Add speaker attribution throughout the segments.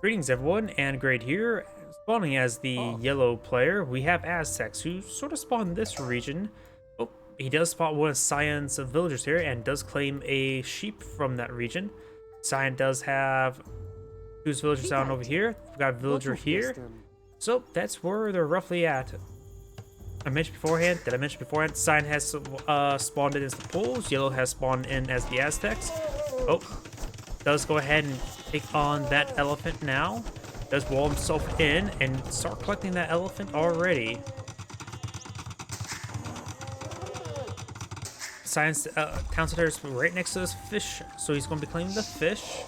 Speaker 1: Greetings everyone, and Great here. Spawning as the yellow player, we have Aztecs, who sort of spawn in this region. Oh, he does spot one of SuN's villagers here, and does claim a sheep from that region. SuN does have two villagers down over here. We've got a villager here. So that's where they're roughly at. I mentioned beforehand, SuN has spawned in as the Poles, yellow has spawned in as the Aztecs. Oh, does go ahead and take on that elephant now. Does wall himself in and start collecting that elephant already. SuN's town center is right next to this fish, so he's going to be claiming the fish.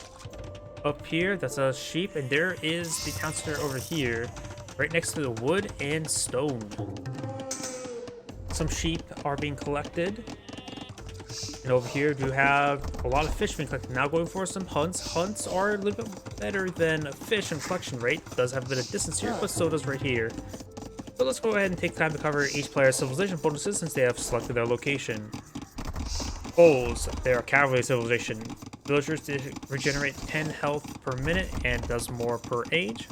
Speaker 1: Up here, that's a sheep, and there is the town center over here, right next to the wood and stone. Some sheep are being collected. And over here, we have a lot of fish being collected. Now going for some hunts. Hunts are a little bit better than fish in collection rate. Does have a bit of distance here, but so does right here. So let's go ahead and take time to cover each player's civilization bonuses since they have selected their location. Poles, they are cavalry civilization. Villagers regenerate 10 health per minute and does more per age.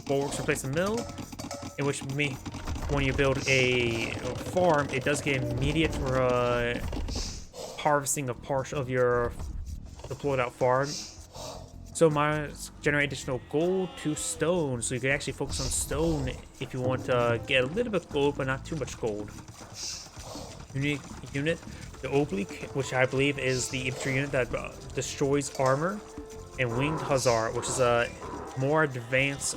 Speaker 1: Bulwarks replace a mill, in which when you build a farm, it does get immediate harvesting of part of your deployed out farm. So mines generate additional gold to stone, so you can actually focus on stone if you want to get a little bit of gold, but not too much gold. Unique unit, the oblique, which I believe is the infantry unit that destroys armor, and winged hussar, which is a more advanced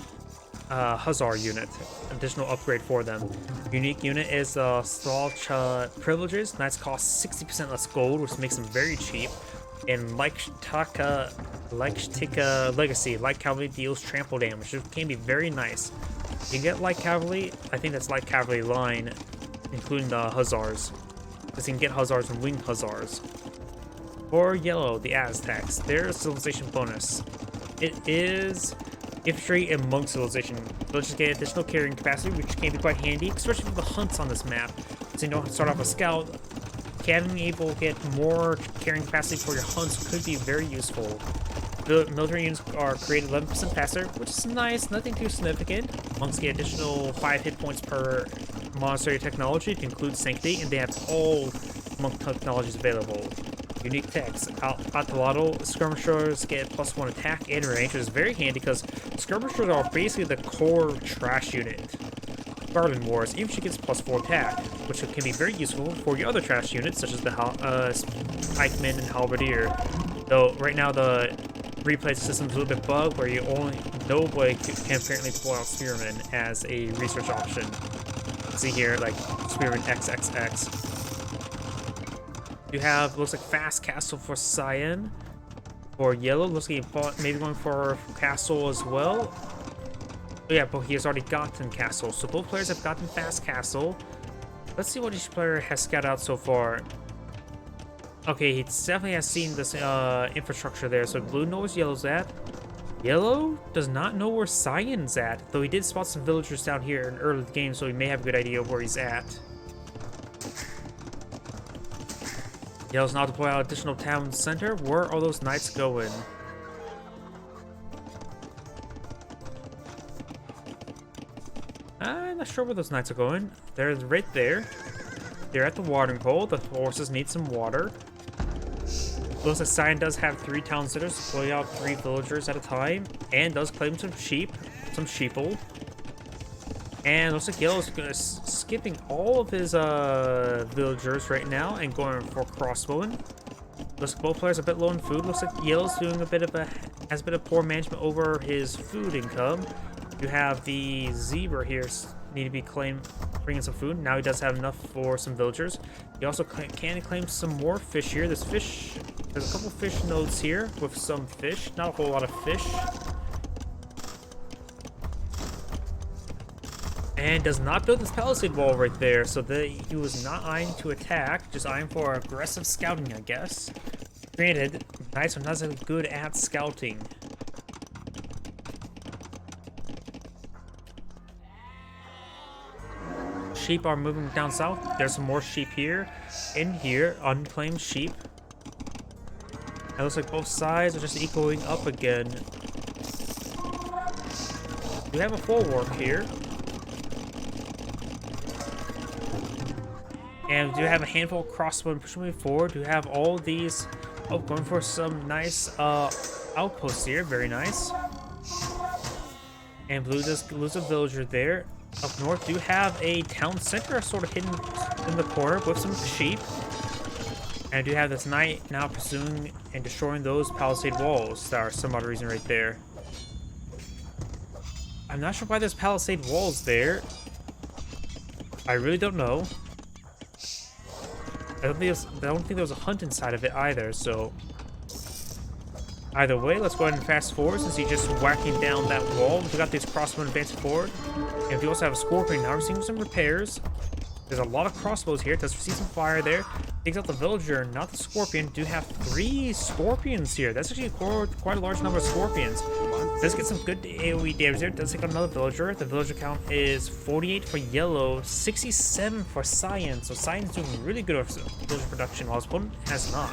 Speaker 1: hussar unit, additional upgrade for them. Unique unit is Stalcha privileges. Knights cost 60% less gold, which makes them very cheap. And Leichtika legacy, light cavalry deals trample damage, which can be very nice. You can get light cavalry, I think that's light cavalry line, including the hussars, because you can get hussars and winged hussars. For yellow, the Aztecs, their civilization bonus. It is infantry and monk civilization. Villagers get additional carrying capacity, which can be quite handy, especially for the hunts on this map. So you don't start off a scout. Being able to get more carrying capacity for your hunts could be very useful. The military units are created 11% faster, which is nice, nothing too significant. Monks get additional 5 hit points per monastery technology to include sanctity, and they have all monk technologies available. Unique techs. Atalato skirmishers get +1 attack and range, which is very handy because skirmishers are basically the core trash unit. Garden Wars, infantry gets +4 attack, which can be very useful for your other trash units, such as the pikemen and halberdier. Though right now the replay system is a little bit bugged, where nobody can apparently pull out spearmen as a research option. See here, like spearman XXX. You have, looks like fast castle for SuN. For yellow, looks like maybe going for castle as well. Oh yeah, but he has already gotten castle. So both players have gotten fast castle. Let's see what each player has scouted out so far. Okay, he definitely has seen this infrastructure there. So blue knows where yellow's at. Yellow does not know where SuN's at, though he did spot some villagers down here in early the game, so he may have a good idea of where he's at. Yellow's now deploy out additional town center. Where are those knights going? I'm not sure where those knights are going. They're right there. They're at the watering hole. The horses need some water. Looks like SuN does have 3 town centers, deploy out 3 villagers at a time, and does claim some sheep, some sheeple. And looks like Yellow's skipping all of his villagers right now and going for crossbowing. Looks like both players are a bit low in food. Looks like Yellow's doing has a bit of poor management over his food income. You have the zebra here need to be bringing some food. Now he does have enough for some villagers. He also can claim some more fish here. There's a couple fish nodes here with some fish, not a whole lot of fish. And does not build this palisade wall right there, so he was not eyeing to attack, just eyeing for aggressive scouting, I guess. Granted, knights are not so good at scouting. Sheep are moving down south. There's some more sheep here. In here, unclaimed sheep. It looks like both sides are just equaling up again. We have a full work here. And we do have a handful of crossbow pushing me forward. We have all these. Oh, going for some nice outposts here. Very nice. And blue does lose a villager there. Up north, do have a town center sort of hidden in the corner with some sheep. And I do have this knight now pursuing and destroying those palisade walls that are some other reason right there. I'm not sure why there's palisade walls there. I really don't know. I don't think there was a hunt inside of it either, so either way, let's go ahead and fast forward since he's just whacking down that wall. We got these crossbow advancing forward. And we also have a scorpion now receiving some repairs. There's a lot of crossbows here. It does receive some fire there. Takes out the villager, not the scorpion. Do have 3 scorpions here. That's actually quite a large number of scorpions. Does get some good AoE damage there. Does take out another villager. The villager count is 48 for yellow, 67 for SuN. So SuN's doing really good with villager production, while his opponent has not.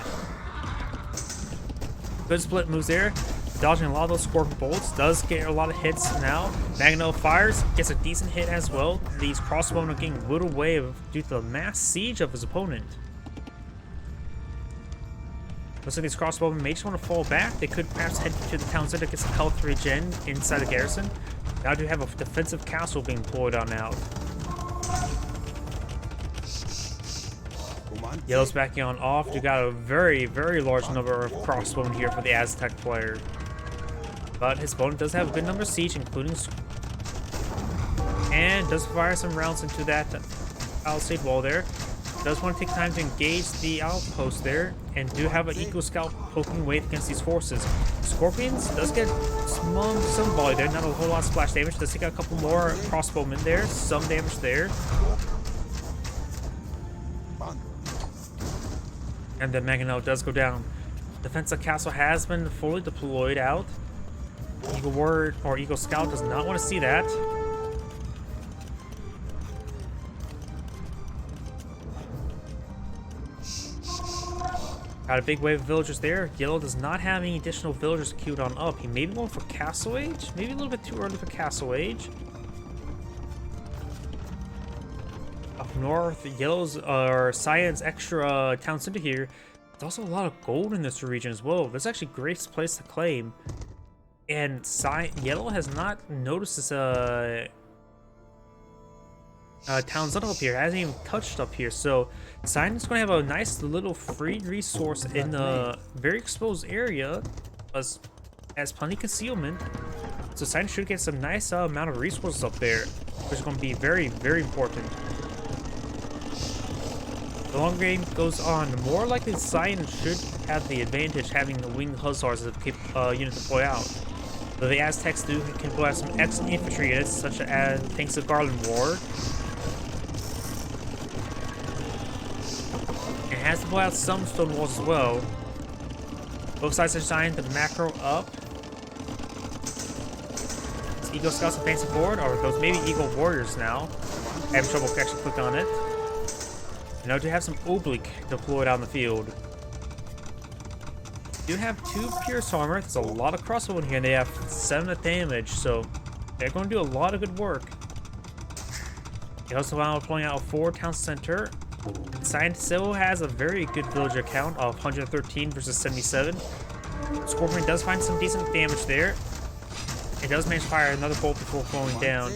Speaker 1: Good split moves there. Dodging a lot of those scorpion bolts. Does get a lot of hits now. Magno fires. Gets a decent hit as well. These crossbowmen are getting whittled away due to the mass siege of his opponent. Looks like these crossbowmen may just want to fall back. They could perhaps head to the town center to get some health regen inside the garrison. Now do have a defensive castle being deployed on out. Yellow's backing on off. You got a very, very large number of crossbowmen here for the Aztec player. But his opponent does have a good number of siege, including... And does fire some rounds into that palisade wall there. Does want to take time to engage the outpost there. And do have an Eco Scout poking weight against these forces. Scorpions does get some volley there. Not a whole lot of splash damage. Does take out a couple more crossbowmen there. Some damage there. And the Magano does go down. Defensive castle has been fully deployed out. Eagle Ward or Eagle Scout does not want to see that. Got a big wave of villagers there. Yellow does not have any additional villagers queued on up. He may be going for Castle Age. Maybe a little bit too early for Castle Age. Up north, Yellow's or SuN's extra town center here. There's also a lot of gold in this region as well. That's actually a great place to claim. And Yellow has not noticed this town center up here. It hasn't even touched up here. So SuN is going to have a nice little free resource in a very exposed area. Has plenty of concealment. So SuN should get some nice amount of resources up there, which is going to be very, very important. The longer game goes on, the more likely SuN should have the advantage having the winged hussars as a unit deploy out. Though the Aztecs can deploy out some excellent infantry units, such as tanks of Garland Ward. And has deployed out some stone walls as well. Both sides are SuN the macro up. Is Eagle Scouts advancing forward, or those maybe Eagle Warriors now? I have trouble actually click on it. And now do have some oblique deployed out in the field. Do have 2 Pierce armor. There's a lot of crossbow in here, and they have 7 damage, so they're going to do a lot of good work. They also wound up pulling out a 4 town center. SuN still has a very good villager count of 113 versus 77. Scorpion does find some decent damage there. It does manage to fire another bolt before falling down.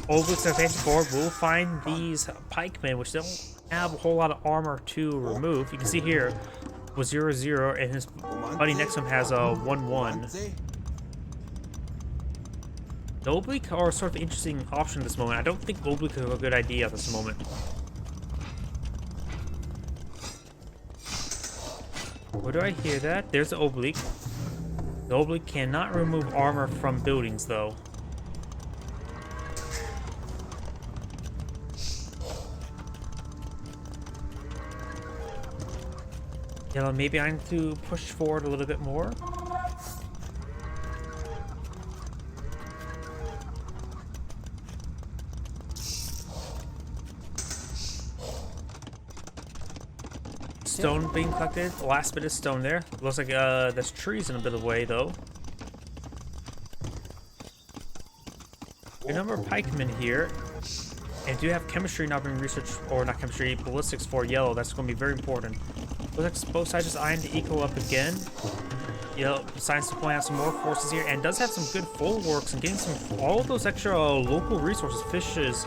Speaker 1: Obliques advancing forward will find these pikemen, which don't have a whole lot of armor to remove. You can see here with 0-0, and his buddy next to him has a 1-1. The oblique are sort of an interesting option at this moment. I don't think oblique is a good idea at this moment. Where do I hear that? There's the oblique. The oblique cannot remove armor from buildings, though. Yellow, maybe I need to push forward a little bit more. Stone being collected. The last bit of stone there. Looks like there's trees in a bit of the way, though. a number of pikemen here, and do have chemistry now being researched, or not chemistry, ballistics for yellow. That's going to be very important. Looks like both sides just eyeing to eco up again. Yellow decides to point out some more forces here, and does have some good bulwarks and getting some all of those extra local resources, fishes,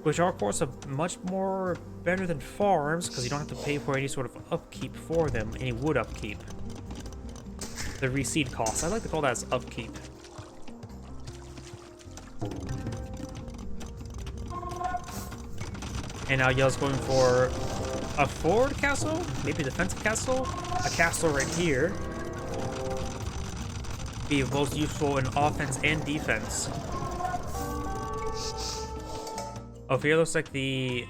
Speaker 1: which are of course much more better than farms because you don't have to pay for any sort of upkeep for them, any wood upkeep. The reseed cost, I like to call that as upkeep. And now Yellow's going for a forward castle, maybe a defensive castle, a castle right here. Be both useful in offense and defense. Over here looks like the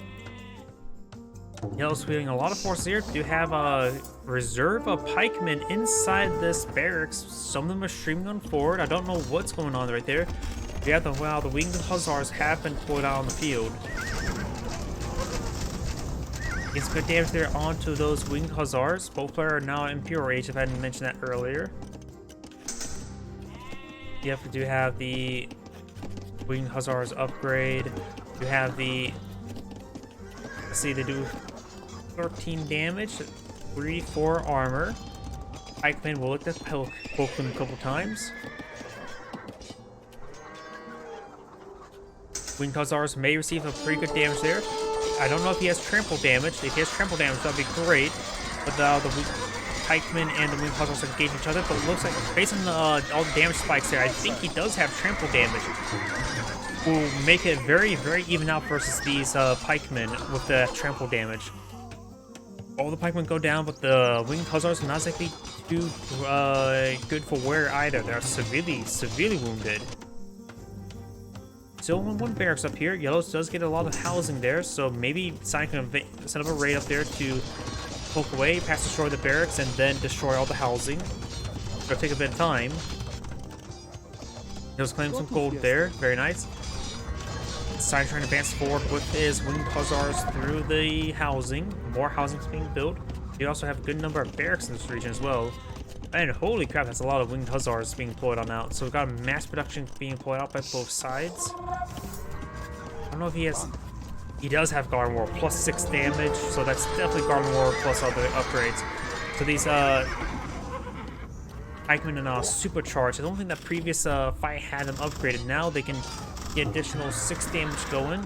Speaker 1: Yellow's wielding a lot of force here. Do have a reserve of pikemen inside this barracks. Some of them are streaming on forward. I don't know what's going on right there. Yeah, the winged hussars have been pulled out on the field. Gets good damage there onto those winged hussars. Both players are now in pure rage, if I didn't mention that earlier. Yep, we do have the winged hussars upgrade. You have the, let's see, they do 13 damage, 3-4 armor. Pikemen will look at poke them a couple times. Winged hussars may receive a pretty good damage there. I don't know if he has trample damage. If he has trample damage, that'd be great. But the pikemen and the winged hussars engage each other. But it looks like, based on all the damage spikes there, I think he does have trample damage. Will make it very, very even out versus these pikemen with the trample damage. All the pikemen go down, but the winged hussars are not exactly too good for wear either. They're severely wounded. Still one barracks up here. Yellows does get a lot of housing there, so maybe SuN can set up a raid up there to poke away, pass destroy the barracks, and then destroy all the housing. It'll take a bit of time. Yellows claim some gold there. Very nice. SuN trying to advance forward with his winged hussars through the housing. More housing is being built. You also have a good number of barracks in this region as well. And holy crap, that's a lot of winged hussars being deployed on out. So we've got mass production being deployed out by both sides. I don't know if he has... He does have Garden War plus 6 damage, so that's definitely Garden War plus other upgrades. So these pikemen are now supercharged. I don't think that previous fight had them upgraded. Now they can get additional 6 damage going.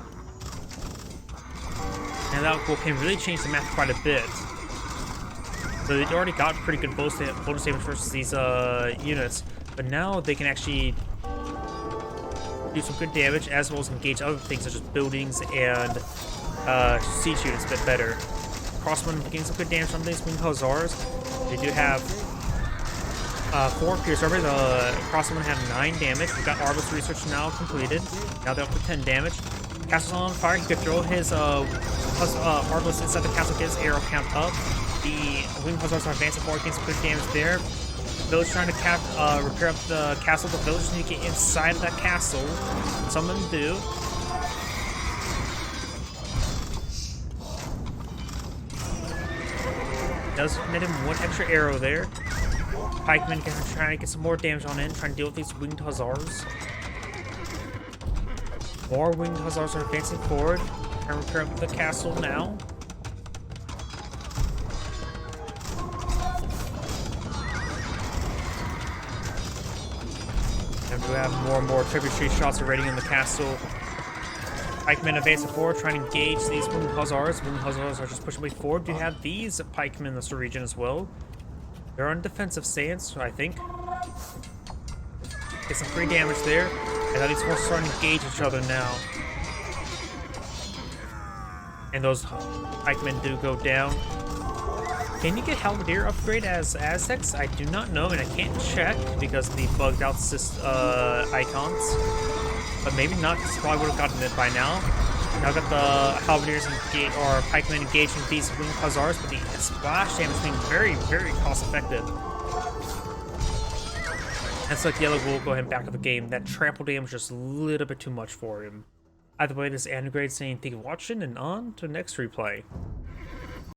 Speaker 1: And that can really change the map quite a bit. So they already got pretty good bonus damage versus these units, but now they can actually do some good damage as well as engage other things such as buildings and siege units a bit better. Crossmen getting some good damage on these winged hussars. They do have 4 pierce armor. The crossmen have 9 damage. We've got Arbal's research now completed. Now they're up to 10 damage. Castle's on fire. He could throw his Arbal's inside the castle, get his arrow count up. The winged hussars are advancing forward, getting some good damage there. Village trying to repair up the castle. The villagers need to get inside of that castle. Some of them do. Does net him 1 extra arrow there. Pikemen trying to get some more damage on in, trying to deal with these winged hussars. More winged hussars are advancing forward. Trying to repair up the castle now. We have more and more tributary shots already in the castle. Pikemen advancing forward, trying to engage these winged hussars. Winged hussars are just pushing way forward. You have these pikemen in this region as well. They're on defensive stance, I think. Get some free damage there. And now these horses are starting to engage each other now. And those pikemen do go down. Can you get Halberdier upgrade as Aztecs? I do not know, and I can't check because of the bugged out icons. But maybe not, because I probably would have gotten it by now. Now I've got the Halberdiers or pikemen engaging these winged hussars, but the splash damage being very, very cost effective. And so like Yellow will go ahead and back up the game. That trample damage is just a little bit too much for him. Either way, this is Antigrade saying thank you for watching, and on to the next replay.